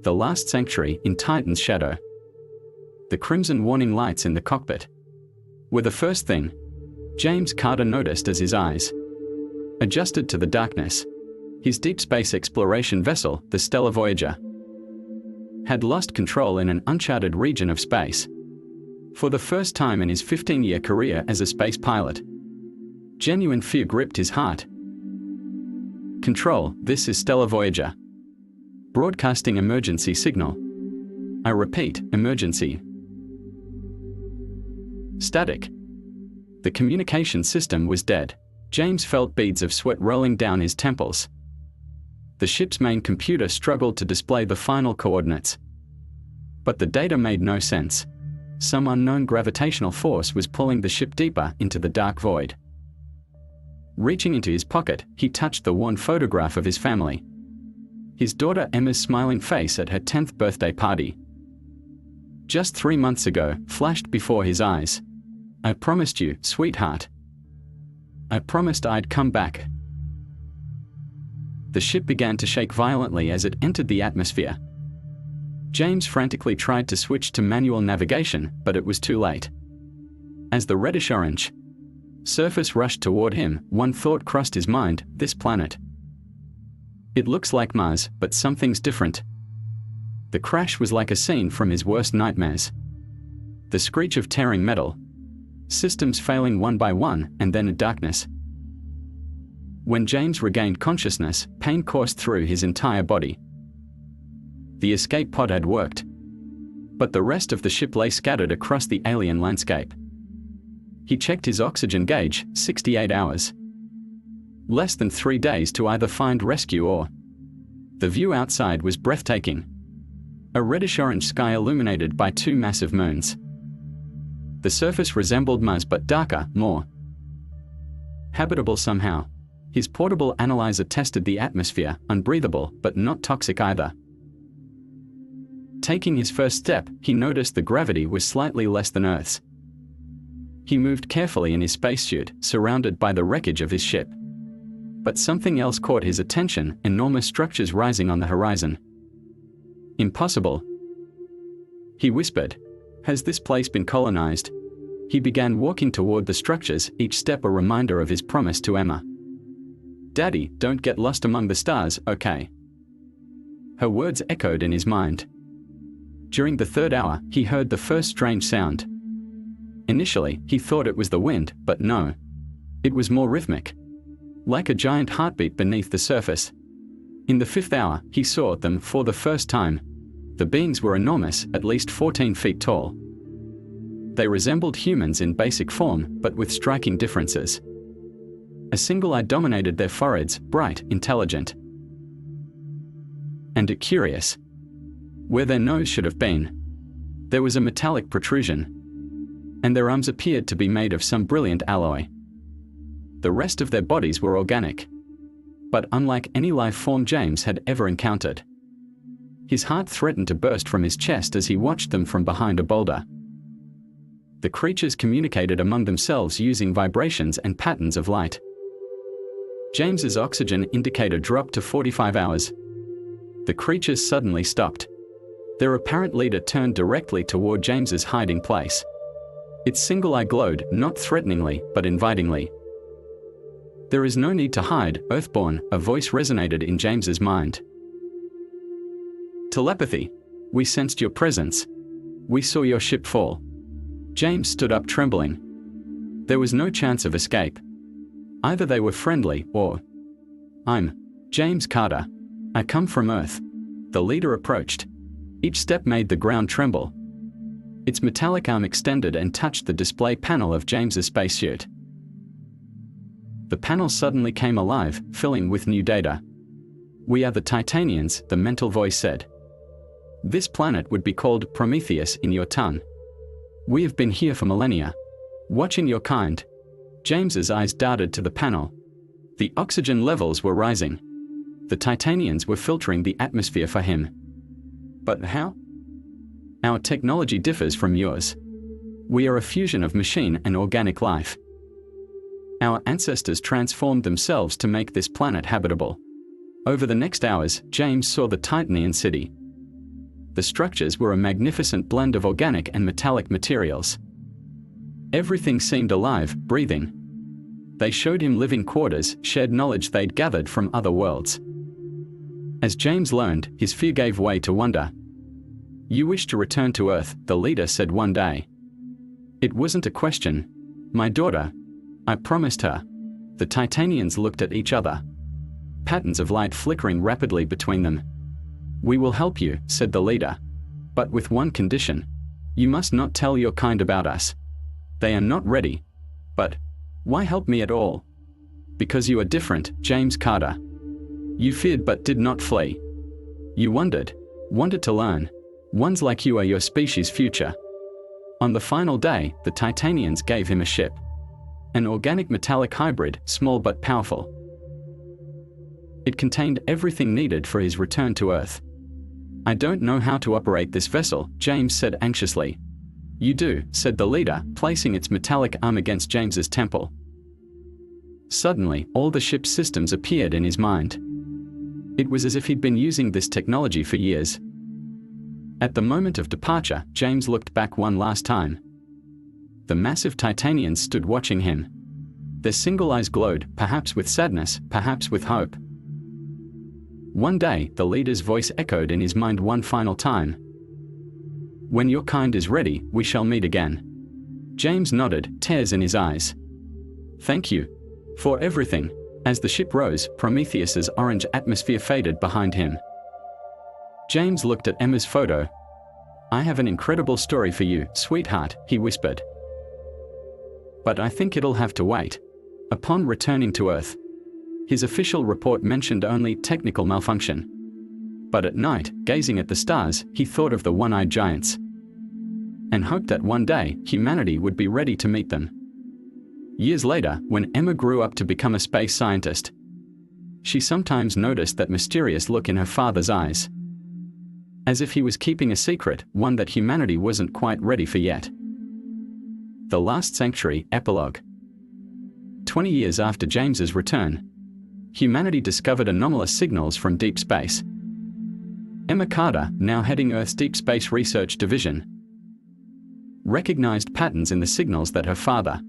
The last sanctuary in Titan's shadow. The crimson warning lights in the cockpit were the first thing James Carter noticed as his eyes adjusted to the darkness. His deep space exploration vessel, the Stellar Voyager, had lost control in an uncharted region of space. For the first time in his 15-year career as a space pilot, genuine fear gripped his heart. Control, this is Stellar Voyager. Broadcasting emergency signal. I repeat, emergency. Static. The communication system was dead. James felt beads of sweat rolling down his temples. The ship's main computer struggled to display the final coordinates. But the data made no sense. Some unknown gravitational force was pulling the ship deeper into the dark void. Reaching into his pocket, he touched the worn photograph of his family. His daughter Emma's smiling face at her 10th birthday party. Just 3 months ago, flashed before his eyes. I promised you, sweetheart. I promised I'd come back. The ship began to shake violently as it entered the atmosphere. James frantically tried to switch to manual navigation, but it was too late. As the reddish-orange surface rushed toward him, one thought crossed his mind: this planet. It looks like Mars, but something's different. The crash was like a scene from his worst nightmares. The screech of tearing metal, systems failing one by one, and then a darkness. When James regained consciousness, pain coursed through his entire body. The escape pod had worked, but the rest of the ship lay scattered across the alien landscape. He checked his oxygen gauge, 68 hours. Less than 3 days to either find rescue or... The view outside was breathtaking. A reddish-orange sky illuminated by 2 massive moons. The surface resembled Mars but darker, more habitable somehow. His portable analyzer tested the atmosphere, unbreathable, but not toxic either. Taking his first step, he noticed the gravity was slightly less than Earth's. He moved carefully in his spacesuit, surrounded by the wreckage of his ship. But something else caught his attention: enormous structures rising on the horizon. Impossible, he whispered. Has this place been colonized? He began walking toward the structures, each step a reminder of his promise to Emma. Daddy, don't get lost among the stars, okay? Her words echoed in his mind. During the 3rd hour, he heard the first strange sound. Initially, he thought it was the wind, but no. It was more rhythmic, like a giant heartbeat beneath the surface. In the 5th hour, he saw them for the first time. The beings were enormous, at least 14 feet tall. They resembled humans in basic form, but with striking differences. A single eye dominated their foreheads, bright, intelligent, and curious. Where their nose should have been, there was a metallic protrusion, and their arms appeared to be made of some brilliant alloy. The rest of their bodies were organic, but unlike any life form James had ever encountered. His heart threatened to burst from his chest as he watched them from behind a boulder. The creatures communicated among themselves using vibrations and patterns of light. James's oxygen indicator dropped to 45 hours. The creatures suddenly stopped. Their apparent leader turned directly toward James's hiding place. Its single eye glowed, not threateningly, but invitingly. There is no need to hide, Earthborn, a voice resonated in James's mind. Telepathy. We sensed your presence. We saw your ship fall. James stood up trembling. There was no chance of escape. Either they were friendly, or... I'm James Carter. I come from Earth. The leader approached. Each step made the ground tremble. Its metallic arm extended and touched the display panel of James's spacesuit. The panel suddenly came alive, filling with new data. We are the Titanians, the mental voice said. This planet would be called Prometheus in your tongue. We have been here for millennia, watching your kind. James's eyes darted to the panel. The oxygen levels were rising. The Titanians were filtering the atmosphere for him. But how? Our technology differs from yours. We are a fusion of machine and organic life. Our ancestors transformed themselves to make this planet habitable. Over the next hours, James saw the Titanian city. The structures were a magnificent blend of organic and metallic materials. Everything seemed alive, breathing. They showed him living quarters, shared knowledge they'd gathered from other worlds. As James learned, his fear gave way to wonder. "You wish to return to Earth," the leader said one day. It wasn't a question. "My daughter. I promised her." The Titanians looked at each other. Patterns of light flickering rapidly between them. "We will help you," said the leader. "But with one condition. You must not tell your kind about us. They are not ready." "But why help me at all?" "Because you are different, James Carter. You feared but did not flee. You wanted to learn. Ones like you are your species' future." On the final day, the Titanians gave him a ship. An organic metallic hybrid, small but powerful. It contained everything needed for his return to Earth. "I don't know how to operate this vessel," James said anxiously. "You do," said the leader, placing its metallic arm against James's temple. Suddenly, all the ship's systems appeared in his mind. It was as if he'd been using this technology for years. At the moment of departure, James looked back one last time. The massive Titanians stood watching him. Their single eyes glowed, perhaps with sadness, perhaps with hope. One day, the leader's voice echoed in his mind one final time. "When your kind is ready, we shall meet again." James nodded, tears in his eyes. "Thank you for everything." As the ship rose, Prometheus's orange atmosphere faded behind him. James looked at Emma's photo. "I have an incredible story for you, sweetheart," he whispered. "But I think it'll have to wait." Upon returning to Earth, his official report mentioned only technical malfunction. But at night, gazing at the stars, he thought of the one-eyed giants and hoped that one day, humanity would be ready to meet them. Years later, when Emma grew up to become a space scientist, she sometimes noticed that mysterious look in her father's eyes. As if he was keeping a secret, one that humanity wasn't quite ready for yet. The Last Sanctuary, Epilogue. 20 years after James's return, humanity discovered anomalous signals from deep space. Emma Carter, now heading Earth's Deep Space Research Division, recognized patterns in the signals that her father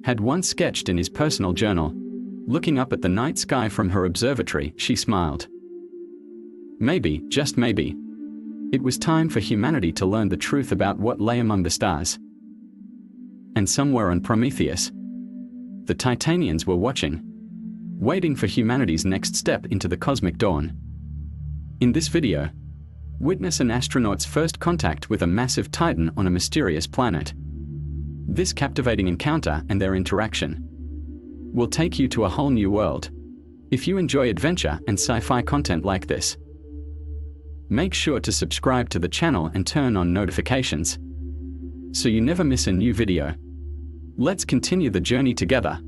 had once sketched in his personal journal. Looking up at the night sky from her observatory, she smiled. Maybe, just maybe, it was time for humanity to learn the truth about what lay among the stars. And somewhere on Prometheus, the Titanians were watching, waiting for humanity's next step into the cosmic dawn. In this video, witness an astronaut's first contact with a massive Titan on a mysterious planet. This captivating encounter and their interaction will take you to a whole new world. If you enjoy adventure and sci-fi content like this, make sure to subscribe to the channel and turn on notifications so you never miss a new video. Let's continue the journey together.